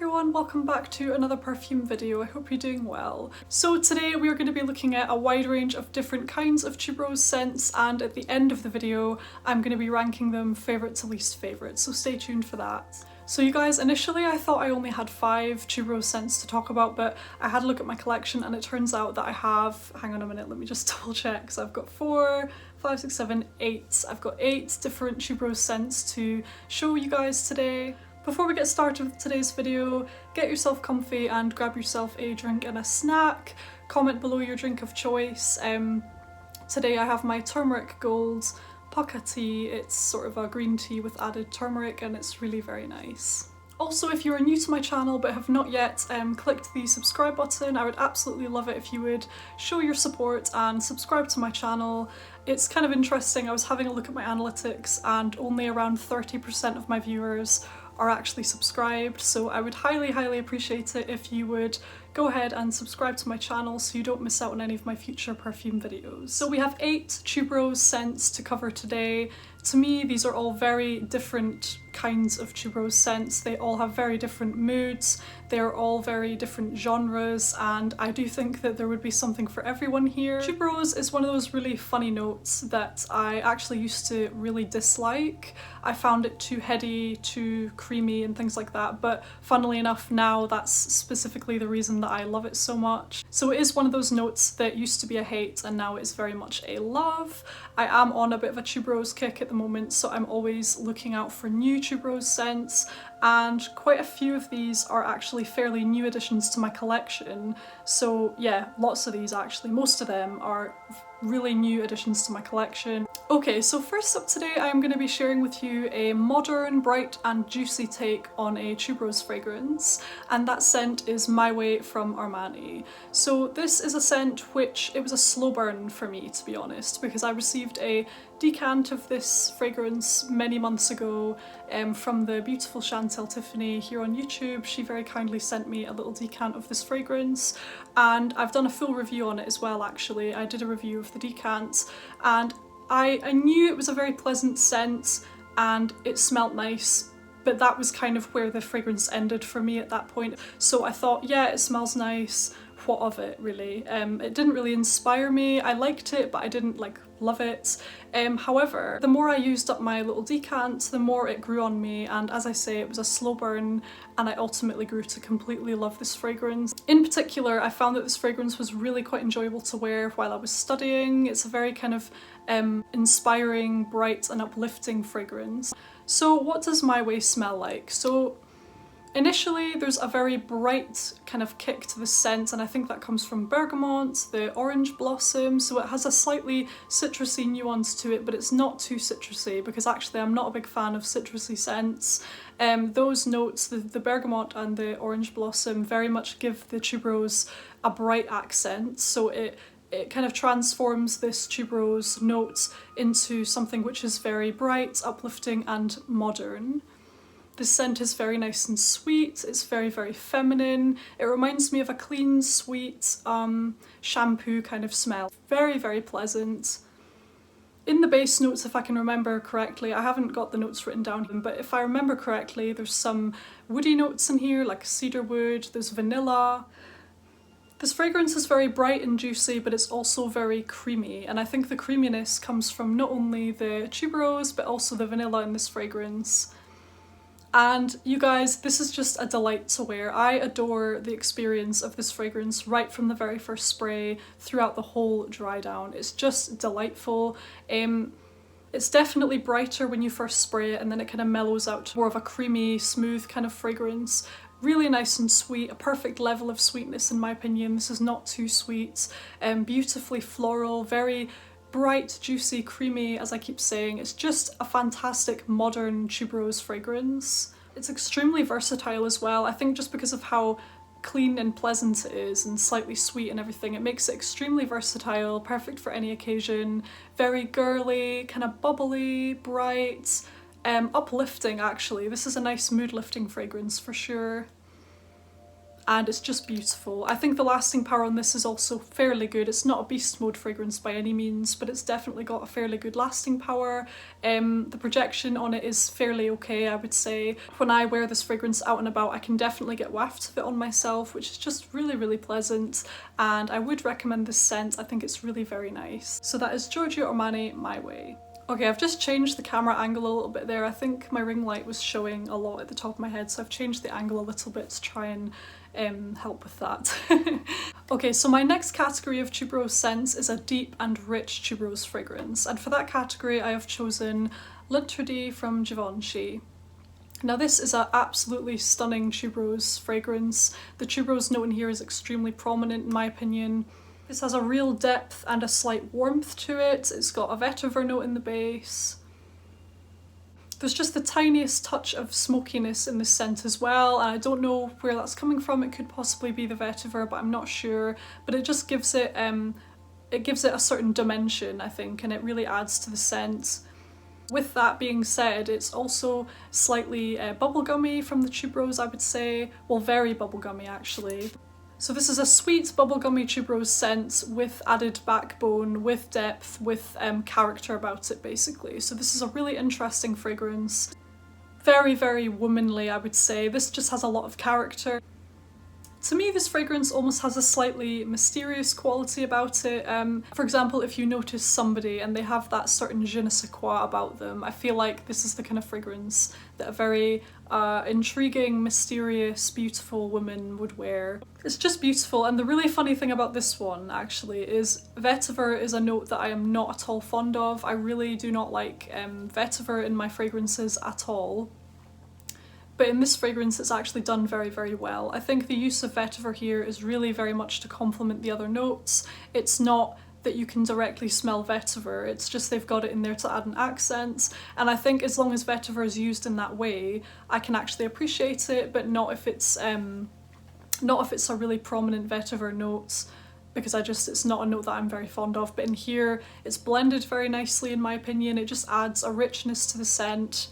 everyone, welcome back to another perfume video. I hope you're doing well. So today we are going to be looking at a wide range of different kinds of tuberose scents, and at the end of the video I'm going to be ranking them favourite to least favourite, so stay tuned for that. So you guys, initially I thought I only had 5 tuberose scents to talk about, but I had a look at my collection and it turns out that I have, hang on a minute, let me just double check, so I've got 4, 5, 6, 7, 8. I've got 8 different tuberose scents to show you guys today. Before we get started with today's video, get yourself comfy and grab yourself a drink and a snack. Comment below your drink of choice. Today I have my turmeric gold Pukka tea. It's sort of a green tea with added turmeric and it's really very nice. Also, if you are new to my channel but have not yet clicked the subscribe button, I would absolutely love it if you would show your support and subscribe to my channel. It's kind of interesting, I was having a look at my analytics and only around 30% of my viewers are actually subscribed, so I would highly appreciate it if you would go ahead and subscribe to my channel so you don't miss out on any of my future perfume videos. So we have 8 tuberose scents to cover today. To me, these are all very different kinds of tuberose scents. They all have very different moods, they're all very different genres, and I do think that there would be something for everyone here. Tuberose is one of those really funny notes that I actually used to really dislike. I found it too heady, too creamy and things like that, but funnily enough now that's specifically the reason that I love it so much. So it is one of those notes that used to be a hate and now is very much a love. I am on a bit of a tuberose kick at the moment, so I'm always looking out for new tuberose scents, and quite a few of these are actually fairly new additions to my collection. So yeah, lots of these actually, most of them are really new additions to my collection. Okay, so first up today I'm going to be sharing with you a modern, bright and juicy take on a tuberose fragrance, and that scent is My Way from Armani. So this is a scent which, it was a slow burn for me to be honest, because I received a decant of this fragrance many months ago from the beautiful Chantel Tiffany here on YouTube. She very kindly sent me a little decant of this fragrance and I've done a full review on it as well actually. I did a review of the decant and I knew it was a very pleasant scent and it smelled nice, but that was kind of where the fragrance ended for me at that point. So I thought, yeah, it smells nice, what of it really? It didn't really inspire me. I liked it, but I didn't like love it. However, the more I used up my little decant, the more it grew on me, and as I say, it was a slow burn and I ultimately grew to completely love this fragrance. In particular, I found that this fragrance was really quite enjoyable to wear while I was studying. It's a very kind of inspiring, bright and uplifting fragrance. So what does My Way smell like? So initially there's a very bright kind of kick to the scent, and I think that comes from bergamot, the orange blossom, so it has a slightly citrusy nuance to it, but it's not too citrusy because actually I'm not a big fan of citrusy scents. Those notes, the bergamot and the orange blossom, very much give the tuberose a bright accent, so it kind of transforms this tuberose note into something which is very bright, uplifting and modern. This scent is very nice and sweet, it's very feminine. It reminds me of a clean, sweet shampoo kind of smell. Very pleasant. In the base notes, if I can remember correctly, I haven't got the notes written down here, but if I remember correctly, there's some woody notes in here like cedar wood, there's vanilla. This fragrance is very bright and juicy, but it's also very creamy, and I think the creaminess comes from not only the tuberose but also the vanilla in this fragrance. And you guys, this is just a delight to wear. I adore the experience of this fragrance right from the very first spray throughout the whole dry down. It's just delightful. It's definitely brighter when you first spray it and then it kind of mellows out to more of a creamy, smooth kind of fragrance. Really nice and sweet, a perfect level of sweetness in my opinion. This is not too sweet, beautifully floral, very bright, juicy, creamy, as I keep saying. It's just a fantastic modern tuberose fragrance. It's extremely versatile as well. I think just because of how clean and pleasant it is and slightly sweet and everything, it makes it extremely versatile, perfect for any occasion. Very girly, kind of bubbly, bright, uplifting actually. This is a nice mood lifting fragrance for sure. and it's just beautiful. I think the lasting power on this is also fairly good. It's not a beast mode fragrance by any means, but it's definitely got a fairly good lasting power. The projection on it is fairly okay, I would say. When I wear this fragrance out and about, I can definitely get wafts of it on myself, which is just really, really pleasant, and I would recommend this scent. I think it's really very nice. So that is Giorgio Armani My Way. Okay, I've just changed the camera angle a little bit there. I think my ring light was showing a lot at the top of my head, so I've changed the angle a little bit to try and help with that. Okay, so my next category of tuberose scents is a deep and rich tuberose fragrance, and for that category I have chosen Lint from Givenchy. Now this is an absolutely stunning tuberose fragrance. The tuberose note in here is extremely prominent in my opinion. This has a real depth and a slight warmth to it. It's got a vetiver note in the base. There's just the tiniest touch of smokiness in this scent as well, and I don't know where that's coming from. It could possibly be the vetiver, but I'm not sure. But it just gives it a certain dimension, I think, and it really adds to the scent. With that being said, it's also slightly bubblegummy from the tuberose, I would say. Well, very bubblegummy actually. So this is a sweet bubblegummy tuberose scent with added backbone, with depth, with character about it basically. So this is a really interesting fragrance. Very, very womanly, I would say. This just has a lot of character. To me, this fragrance almost has a slightly mysterious quality about it. For example, if you notice somebody and they have that certain je ne sais quoi about them, I feel like this is the kind of fragrance that a very intriguing, mysterious, beautiful woman would wear. It's just beautiful, and the really funny thing about this one actually is vetiver is a note that I am not at all fond of. I really do not like vetiver in my fragrances at all. But in this fragrance it's actually done very, very well. I think the use of vetiver here is really very much to complement the other notes. It's not that you can directly smell vetiver, it's just they've got it in there to add an accent, and I think as long as vetiver is used in that way I can actually appreciate it, but not if it's a really prominent vetiver note, because it's not a note that I'm very fond of. But in here it's blended very nicely in my opinion. It just adds a richness to the scent.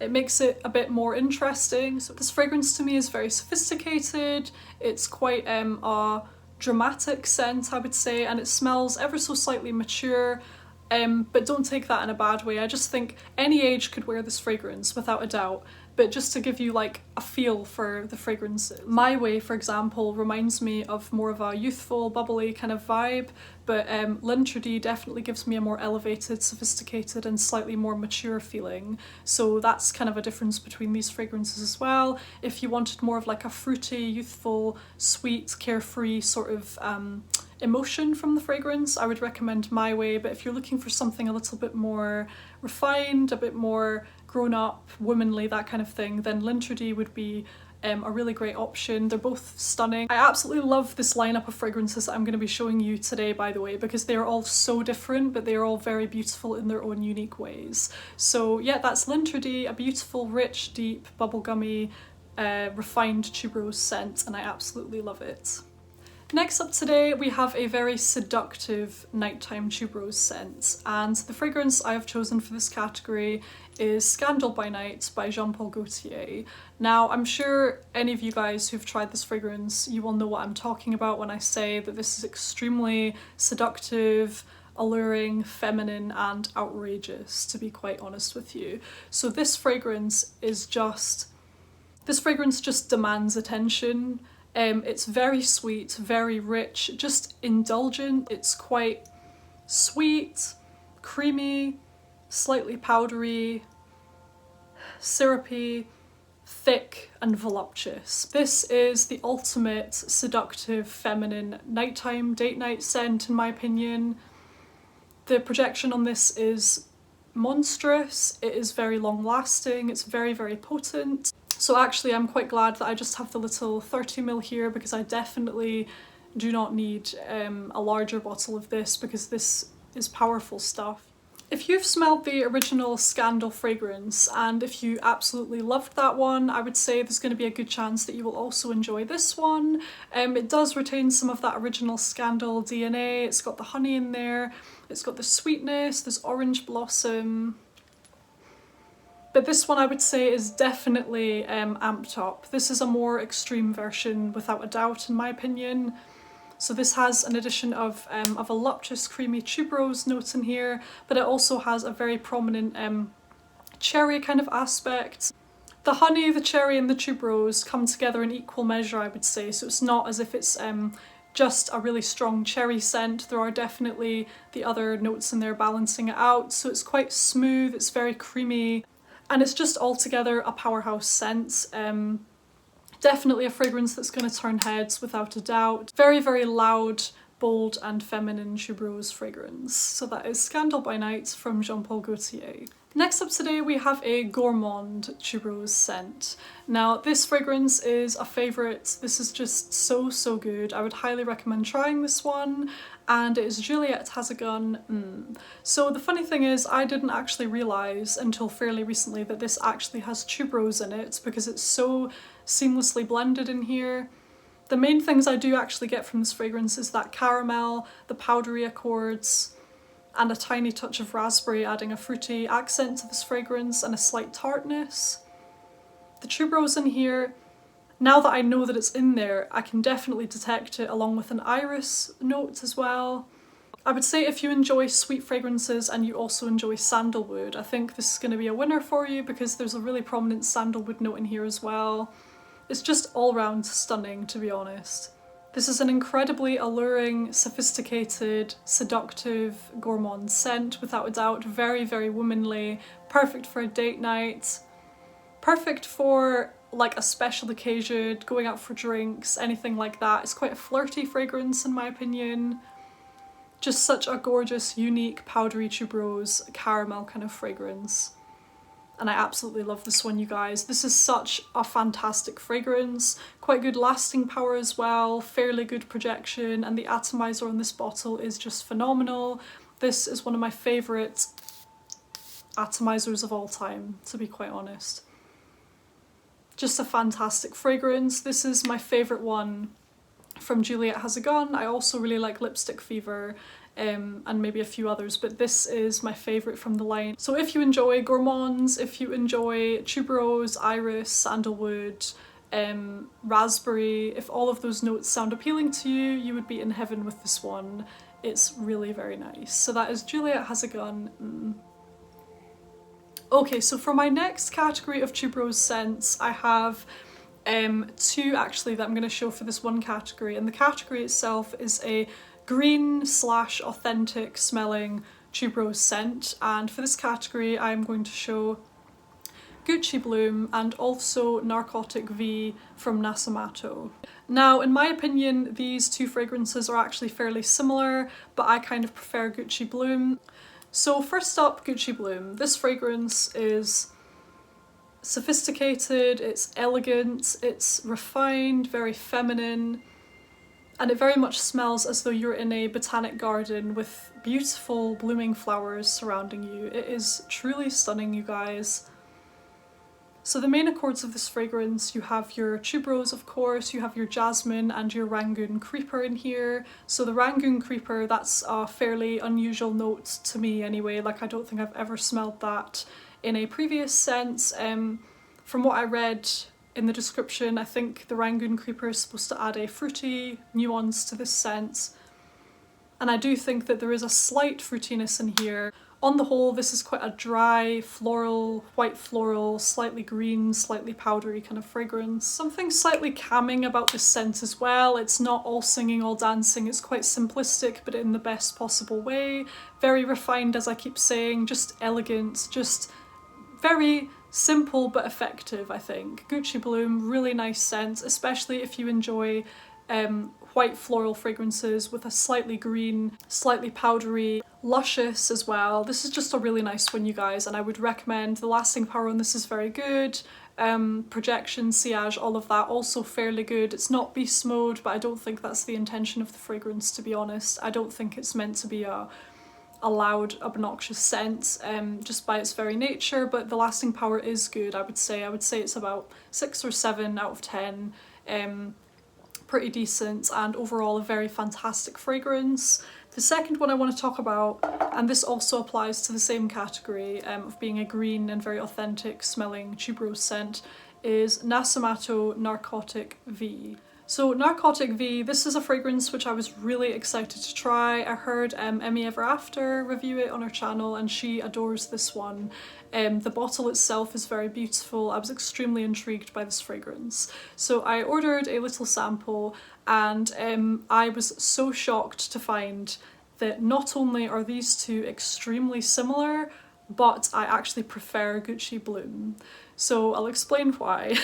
It makes it a bit more interesting. So this fragrance to me is very sophisticated. It's quite a dramatic scent, I would say, and it smells ever so slightly mature, but don't take that in a bad way. I just think any age could wear this fragrance without a doubt, but just to give you like a feel for the fragrance. My Way, for example, reminds me of more of a youthful, bubbly kind of vibe, but Lint definitely gives me a more elevated, sophisticated and slightly more mature feeling. So that's kind of a difference between these fragrances as well. If you wanted more of like a fruity, youthful, sweet, carefree sort of emotion from the fragrance, I would recommend My Way. But if you're looking for something a little bit more refined, a bit more grown up, womanly, that kind of thing, then Lint would be a really great option. They're both stunning. I absolutely love this lineup of fragrances that I'm going to be showing you today, by the way, because they are all so different, but they are all very beautiful in their own unique ways. So yeah, that's Lint, a beautiful, rich, deep, bubblegummy, refined tuberose scent, and I absolutely love it. Next up today we have a very seductive nighttime tuberose scent, and the fragrance I have chosen for this category is Scandal by Night by Jean-Paul Gaultier. Now I'm sure any of you guys who've tried this fragrance, you will know what I'm talking about when I say that this is extremely seductive, alluring, feminine and outrageous, to be quite honest with you. So this fragrance just demands attention. It's very sweet, very rich, just indulgent. It's quite sweet, creamy, slightly powdery, syrupy, thick and voluptuous. This is the ultimate seductive, feminine nighttime date night scent in my opinion. The projection on this is monstrous, it is very long lasting, it's very, very potent. So actually I'm quite glad that I just have the little 30ml here, because I definitely do not need a larger bottle of this, because this is powerful stuff. If you've smelled the original Scandal fragrance and if you absolutely loved that one, I would say there's going to be a good chance that you will also enjoy this one. It does retain some of that original Scandal DNA. It's got the honey in there, it's got the sweetness, there's orange blossom. But this one I would say is definitely amped up. This is a more extreme version without a doubt in my opinion. So this has an addition of a voluptuous creamy tuberose note in here, but it also has a very prominent cherry kind of aspect. The honey, the cherry and the tuberose come together in equal measure, I would say, so it's not as if it's just a really strong cherry scent. There are definitely the other notes in there balancing it out, so it's quite smooth, it's very creamy, and it's just altogether a powerhouse scent. Definitely a fragrance that's going to turn heads without a doubt. Very, very loud, bold and feminine tuberose fragrance. So that is Scandal by Night from Jean Paul Gaultier. Next up today we have a Gourmand tuberose scent. Now this fragrance is a favourite. This is just so, so good. I would highly recommend trying this one, and it is Juliette Has A Gun. So the funny thing is I didn't actually realise until fairly recently that this actually has tuberose in it because it's so seamlessly blended in here. The main things I do actually get from this fragrance is that caramel, the powdery accords, and a tiny touch of raspberry, adding a fruity accent to this fragrance and a slight tartness. The tuberose in here, now that I know that it's in there, I can definitely detect it along with an iris note as well. I would say if you enjoy sweet fragrances and you also enjoy sandalwood, I think this is going to be a winner for you because there's a really prominent sandalwood note in here as well. It's just all round stunning, to be honest. This is an incredibly alluring, sophisticated, seductive gourmand scent, without a doubt. Very, very womanly, perfect for a date night, perfect for like a special occasion, going out for drinks, anything like that. It's quite a flirty fragrance in my opinion. Just such a gorgeous, unique, powdery tuberose, caramel kind of fragrance. And I absolutely love this one, you guys. This is such a fantastic fragrance. Quite good lasting power as well, fairly good projection, and the atomizer on this bottle is just phenomenal. This is one of my favourite atomizers of all time, to be quite honest. Just a fantastic fragrance. This is my favourite one from Juliette Has A Gun. I also really like Lipstick Fever, and maybe a few others, but this is my favourite from the line. So if you enjoy gourmands, if you enjoy tuberose, iris, sandalwood, raspberry, if all of those notes sound appealing to you, you would be in heaven with this one. It's really very nice. So that is Juliette Has A Gun. Okay, so for my next category of tuberose scents, I have two actually that I'm going to show for this one category, and the category itself is a green / authentic smelling tuberose scent, and for this category I'm going to show Gucci Bloom and also Narcotic V from Nasamato. Now in my opinion these two fragrances are actually fairly similar, but I kind of prefer Gucci Bloom. So first up, Gucci Bloom. This fragrance is sophisticated, it's elegant, it's refined, very feminine, and it very much smells as though you're in a botanic garden with beautiful blooming flowers surrounding you. It is truly stunning, you guys. So the main accords of this fragrance, you have your tuberose of course, you have your jasmine and your Rangoon creeper in here. So the Rangoon creeper, that's a fairly unusual note to me anyway, like I don't think I've ever smelled that in a previous scent. From what I read in the description, I think the Rangoon creeper is supposed to add a fruity nuance to this scent, and I do think that there is a slight fruitiness in here. On the whole, this is quite a dry, floral, white floral, slightly green, slightly powdery kind of fragrance. Something slightly calming about this scent as well. It's not all singing, all dancing, it's quite simplistic, but in the best possible way. Very refined, as I keep saying, just elegant, just very simple but effective, I think. Gucci Bloom, really nice scent, especially if you enjoy white floral fragrances with a slightly green, slightly powdery, luscious as well. This is just a really nice one, you guys, and I would recommend. The lasting power on this is very good. Projection, sillage, all of that also fairly good. It's not beast mode, but I don't think that's the intention of the fragrance, to be honest. I don't think it's meant to be a loud, obnoxious scent, just by its very nature, but the lasting power is good, I would say. I would say it's about 6 or 7 out of 10. Pretty decent, and overall a very fantastic fragrance. The second one I want to talk about, and this also applies to the same category of being a green and very authentic smelling tuberose scent, is Nasamato Narcotic V. So Narcotic V, this is a fragrance which I was really excited to try. I heard Emmy Ever After review it on her channel and she adores this one. The bottle itself is very beautiful. I was extremely intrigued by this fragrance. So I ordered a little sample and I was so shocked to find that not only are these two extremely similar, but I actually prefer Gucci Bloom. So I'll explain why.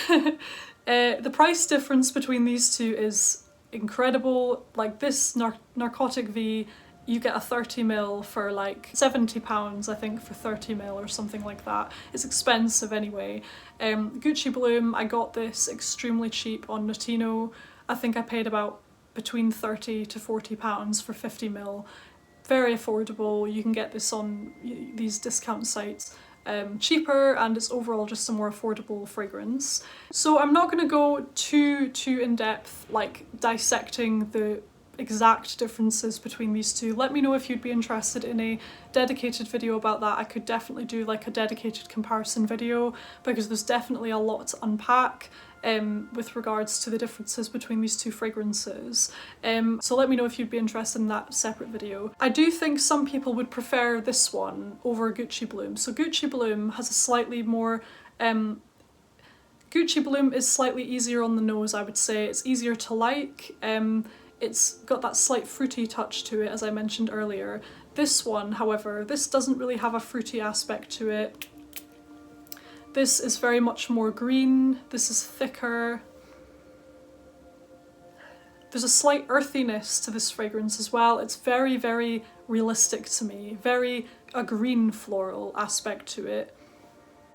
The price difference between these two is incredible. Like this Narcotic V, you get a 30ml for like £70, I think, for 30ml or something like that. It's expensive anyway. Gucci Bloom, I got this extremely cheap on Notino. I think I paid about between £30 to £40 for 50ml. Very affordable. You can get this on these discount sites cheaper, and it's overall just a more affordable fragrance. So I'm not going to go too in depth, like dissecting the exact differences between these two. Let me know if you'd be interested in a dedicated video about that. I could definitely do like a dedicated comparison video because there's definitely a lot to unpack with regards to the differences between these two fragrances. So let me know if you'd be interested in that separate video. I do think some people would prefer this one over Gucci Bloom. So Gucci Bloom has a slightly more Gucci Bloom is slightly easier on the nose, I would say. It's easier to like. It's got that slight fruity touch to it, as I mentioned earlier. This one, however, this doesn't really have a fruity aspect to it. This is very much more green. This is thicker. There's a slight earthiness to this fragrance as well. It's very, very realistic to me. A green floral aspect to it.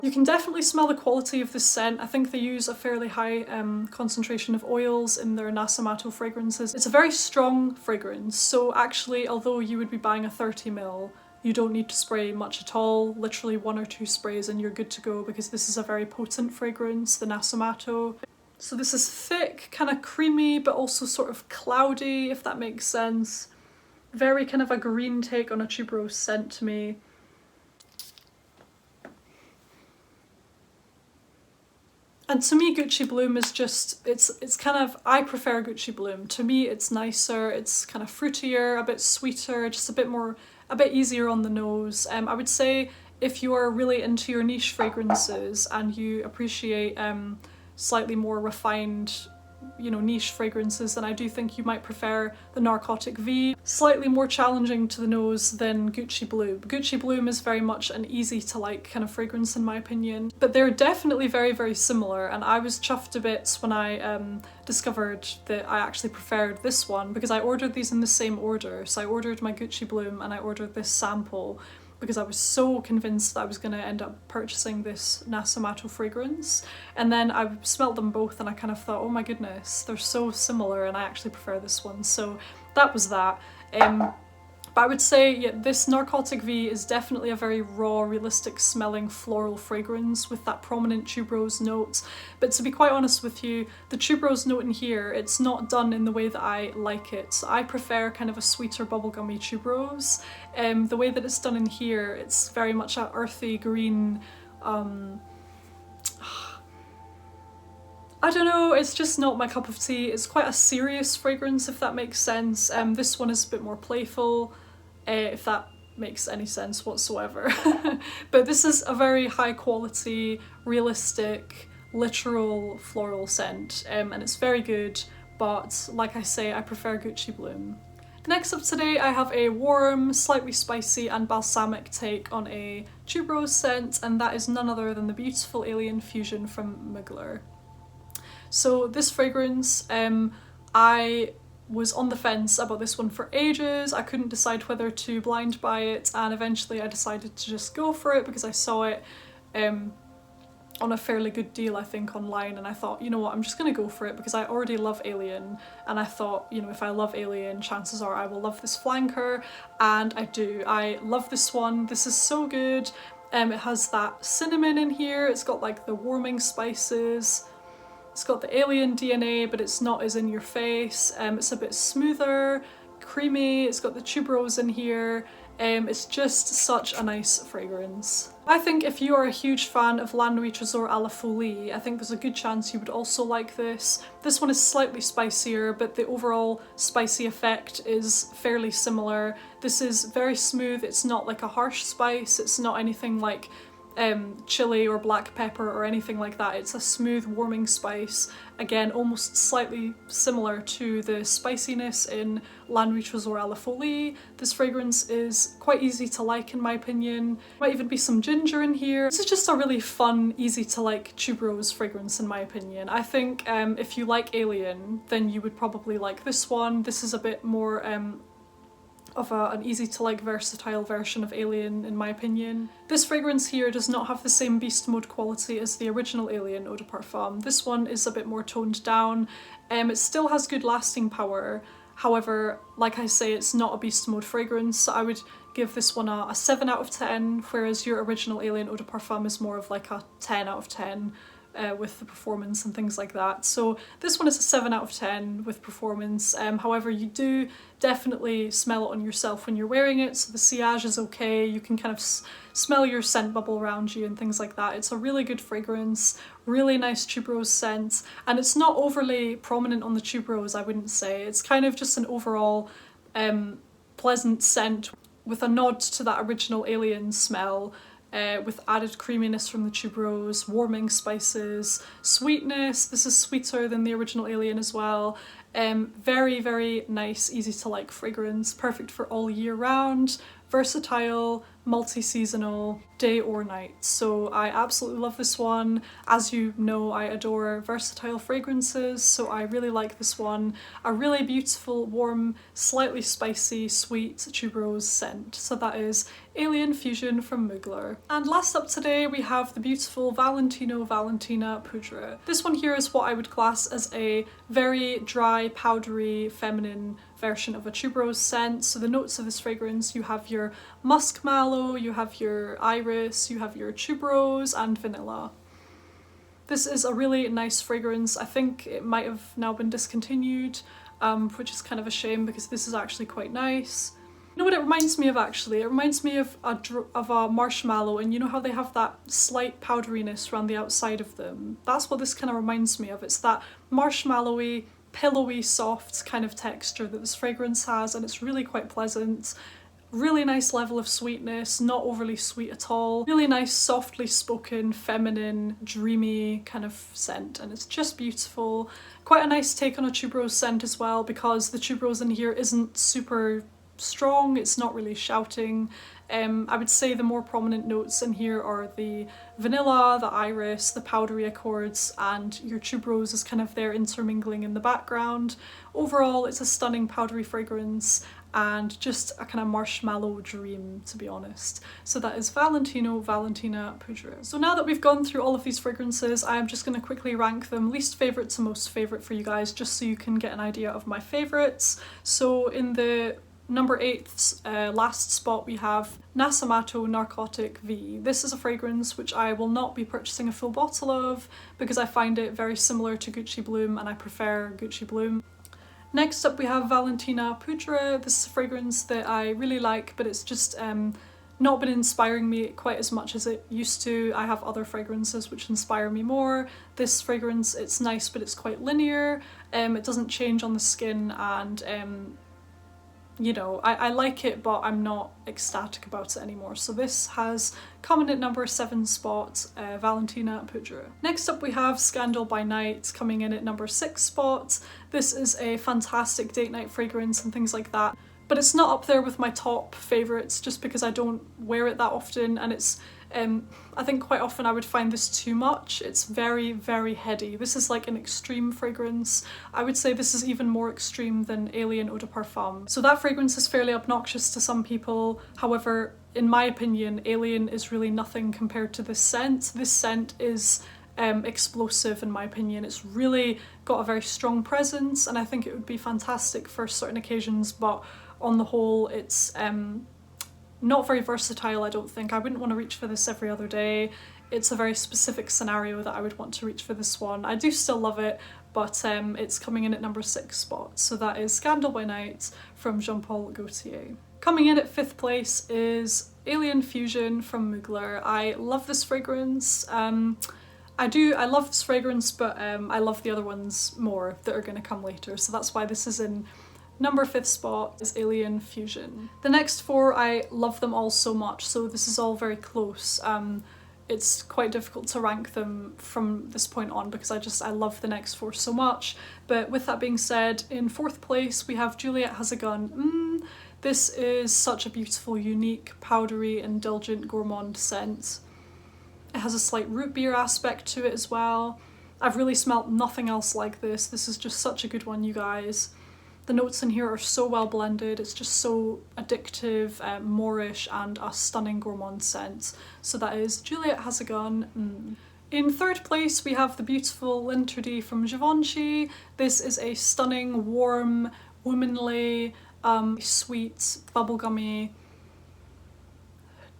You can definitely smell the quality of this scent. I think they use a fairly high concentration of oils in their Nasamato fragrances. It's a very strong fragrance, so actually, although you would be buying a 30ml, you don't need to spray much at all. Literally 1 or 2 sprays and you're good to go, because this is a very potent fragrance, the Nasamato. So this is thick, kind of creamy, but also sort of cloudy, if that makes sense. Very kind of a green take on a tuberose scent to me. And to me, Gucci Bloom is just, it's kind of, I prefer Gucci Bloom. To me, it's nicer, it's kind of fruitier, a bit sweeter, just a bit easier on the nose. I would say if you are really into your niche fragrances and you appreciate slightly more refined, niche fragrances, then I do think you might prefer the Narcotic V. Slightly more challenging to the nose than Gucci Bloom. Gucci Bloom is very much an easy to like kind of fragrance in my opinion, but they're definitely very, very similar, and I was chuffed to bits when I discovered that I actually preferred this one, because I ordered these in the same order. So I ordered my Gucci Bloom and I ordered this sample because I was so convinced that I was going to end up purchasing this Nasamato fragrance. And then I smelt them both and I kind of thought, oh my goodness, they're so similar and I actually prefer this one. So that was that. But I would say, yeah, this Narcotic V is definitely a very raw, realistic smelling floral fragrance with that prominent tuberose note. But to be quite honest with you, the tuberose note in here, it's not done in the way that I like it. So I prefer kind of a sweeter bubblegummy tuberose. The way that it's done in here, it's very much a earthy green, I don't know, it's just not my cup of tea. It's quite a serious fragrance, if that makes sense. This one is a bit more playful, if that makes any sense whatsoever. But this is a very high quality, realistic, literal floral scent, and it's very good, but like I say, I prefer Gucci Bloom. Next up today, I have a warm, slightly spicy and balsamic take on a tuberose scent, and that is none other than the beautiful Alien Fusion from Mugler. So this fragrance, I was on the fence about this one for ages. I couldn't decide whether to blind buy it, and eventually I decided to just go for it because I saw it on a fairly good deal, I think, online, and I thought, you know what, I'm just gonna go for it because I already love Alien, and I thought, if I love Alien, chances are I will love this flanker, and I do. I love this one. This is so good. It has that cinnamon in here. It's got like the warming spices. It's got the Alien DNA, but it's not as in your face. It's a bit smoother, creamy, it's got the tuberose in here. It's just such a nice fragrance. I think if you are a huge fan of La Nuit Trésor à la Folie, I think there's a good chance you would also like this. This one is slightly spicier, but the overall spicy effect is fairly similar. This is very smooth, it's not like a harsh spice, it's not anything like chili or black pepper or anything like that. It's a smooth warming spice, again almost slightly similar to the spiciness in La Nuit Trésor à la Folie. This fragrance is quite easy to like in my opinion. Might even be some ginger in here. This is just a really fun, easy to like tuberose fragrance in my opinion. I think if you like Alien then you would probably like this one. This is a bit more of an easy to like versatile version of Alien in my opinion. This fragrance here does not have the same beast mode quality as the original Alien Eau de Parfum. This one is a bit more toned down. It still has good lasting power, however, like I say, it's not a beast mode fragrance, so I would give this one a 7 out of 10, whereas your original Alien Eau de Parfum is more of like a 10 out of 10. With the performance and things like that. So this one is a 7 out of 10 with performance. However, you do definitely smell it on yourself when you're wearing it, so the sillage is okay. You can kind of smell your scent bubble around you and things like that. It's a really good fragrance, really nice tuberose scent, and it's not overly prominent on the tuberose, I wouldn't say. It's kind of just an overall pleasant scent with a nod to that original Alien smell. With added creaminess from the tuberose, warming spices, sweetness. This is sweeter than the original Alien as well. Very, very nice, easy to like fragrance, perfect for all year round, versatile, multi-seasonal, day or night. So I absolutely love this one. As you know, I adore versatile fragrances, so I really like this one. A really beautiful, warm, slightly spicy, sweet tuberose scent. So that is Alien Fusion from Mugler. And last up today we have the beautiful Valentino Valentino Poudre. This one here is what I would class as a very dry, powdery, feminine version of a tuberose scent. So the notes of this fragrance, you have your musk mallow, you have your iris, you have your tuberose and vanilla. This is a really nice fragrance. I think it might have now been discontinued, which is kind of a shame because this is actually quite nice. You know what it reminds me of actually? It reminds me of a marshmallow, and you know how they have that slight powderiness around the outside of them? That's what this kind of reminds me of. It's that marshmallowy, pillowy, soft kind of texture that this fragrance has, and it's really quite pleasant. Really nice level of sweetness, not overly sweet at all. Really nice, softly spoken, feminine, dreamy kind of scent, and it's just beautiful. Quite a nice take on a tuberose scent as well, because the tuberose in here isn't super strong, it's not really shouting. I would say the more prominent notes in here are the vanilla, the iris, the powdery accords, and your tuberose is kind of there intermingling in the background. Overall, it's a stunning powdery fragrance and just a kind of marshmallow dream, to be honest. So that is Valentino Valentino Poudre. So now that we've gone through all of these fragrances, I'm just going to quickly rank them least favourite to most favourite for you guys, just so you can get an idea of my favourites. So in the number 8th last spot we have Nasamato Narcotic V. This is a fragrance which I will not be purchasing a full bottle of because I find it very similar to Gucci Bloom and I prefer Gucci Bloom. Next up we have Valentina Poudre. This is a fragrance that I really like, but it's just not been inspiring me quite as much as it used to. I have other fragrances which inspire me more. This fragrance, it's nice but it's quite linear. It doesn't change on the skin, and you know, I like it, but I'm not ecstatic about it anymore. So this has come in at number 7 spot, Valentina Poudre. Next up we have Scandal by Night coming in at number 6 spot. This is a fantastic date night fragrance and things like that, but it's not up there with my top favourites just because I don't wear it that often, and it's I think quite often I would find this too much. It's very, very heady. This is like an extreme fragrance. I would say this is even more extreme than Alien Eau de Parfum. So that fragrance is fairly obnoxious to some people. However, in my opinion, Alien is really nothing compared to this scent. This scent is explosive in my opinion. It's really got a very strong presence, and I think it would be fantastic for certain occasions, but on the whole it's not very versatile, I don't think. I wouldn't want to reach for this every other day. It's a very specific scenario that I would want to reach for this one. I do still love it, but it's coming in at number 6 spot. So that is Scandal by Night from Jean Paul Gaultier. Coming in at 5th place is Alien Fusion from Mugler. I love this fragrance. I love this fragrance, but I love the other ones more that are going to come later. So that's why this is in number 5th spot, is Alien Fusion. The next 4, I love them all so much, so this is all very close. It's quite difficult to rank them from this point on because I love the next 4 so much. But with that being said, in 4th place we have Juliette Has A Gun. This is such a beautiful, unique, powdery, indulgent, gourmand scent. It has a slight root beer aspect to it as well. I've really smelt nothing else like this. This is just such a good one, you guys. The notes in here are so well blended, it's just so addictive, Moorish, and a stunning gourmand scent. So that is Juliette Has A Gun. In 3rd place we have the beautiful Lint from Givenchy. This is a stunning, warm, womanly, sweet, bubblegummy,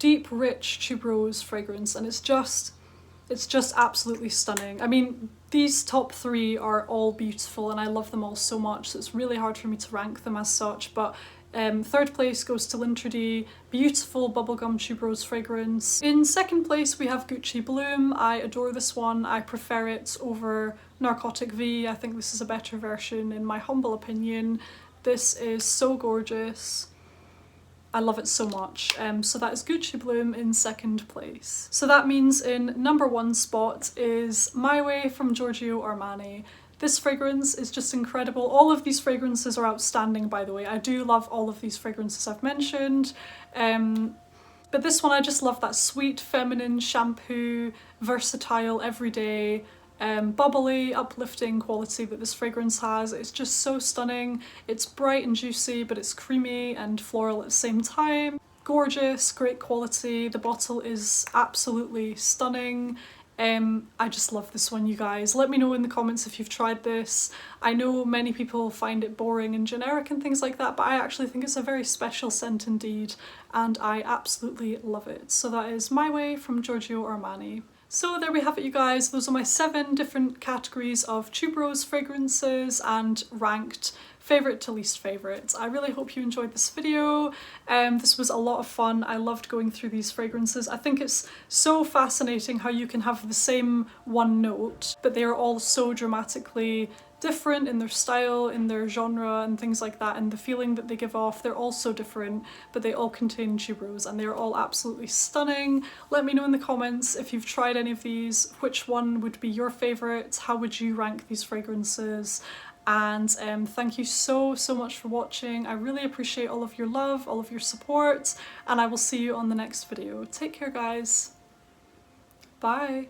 deep, rich tuberose fragrance, and it's just absolutely stunning. I mean, these top 3 are all beautiful and I love them all so much, so it's really hard for me to rank them as such, but 3rd place goes to Lint, beautiful bubblegum tuberose fragrance. In 2nd place we have Gucci Bloom. I adore this one. I prefer it over Narcotic V. I think this is a better version in my humble opinion. This is so gorgeous. I love it so much. So that is Gucci Bloom in 2nd place. So that means in number 1 spot is My Way from Giorgio Armani. This fragrance is just incredible. All of these fragrances are outstanding, by the way. I do love all of these fragrances I've mentioned. But this one, I just love that sweet, feminine, shampoo, versatile, everyday, bubbly, uplifting quality that this fragrance has. It's just so stunning. It's bright and juicy, but it's creamy and floral at the same time. Gorgeous, great quality. The bottle is absolutely stunning. I just love this one, you guys. Let me know in the comments if you've tried this. I know many people find it boring and generic and things like that, but I actually think it's a very special scent indeed, and I absolutely love it. So that is My Way from Giorgio Armani. So there we have it, you guys. Those are my 7 different categories of tuberose fragrances and ranked favourite to least favourite. I really hope you enjoyed this video. This was a lot of fun. I loved going through these fragrances. I think it's so fascinating how you can have the same one note, but they are all so dramatically different in their style, in their genre and things like that, and the feeling that they give off. They're all so different, but they all contain tuberose and they're all absolutely stunning. Let me know in the comments if you've tried any of these, which one would be your favourite, how would you rank these fragrances, and thank you so much for watching. I really appreciate all of your love, all of your support, and I will see you on the next video. Take care, guys. Bye.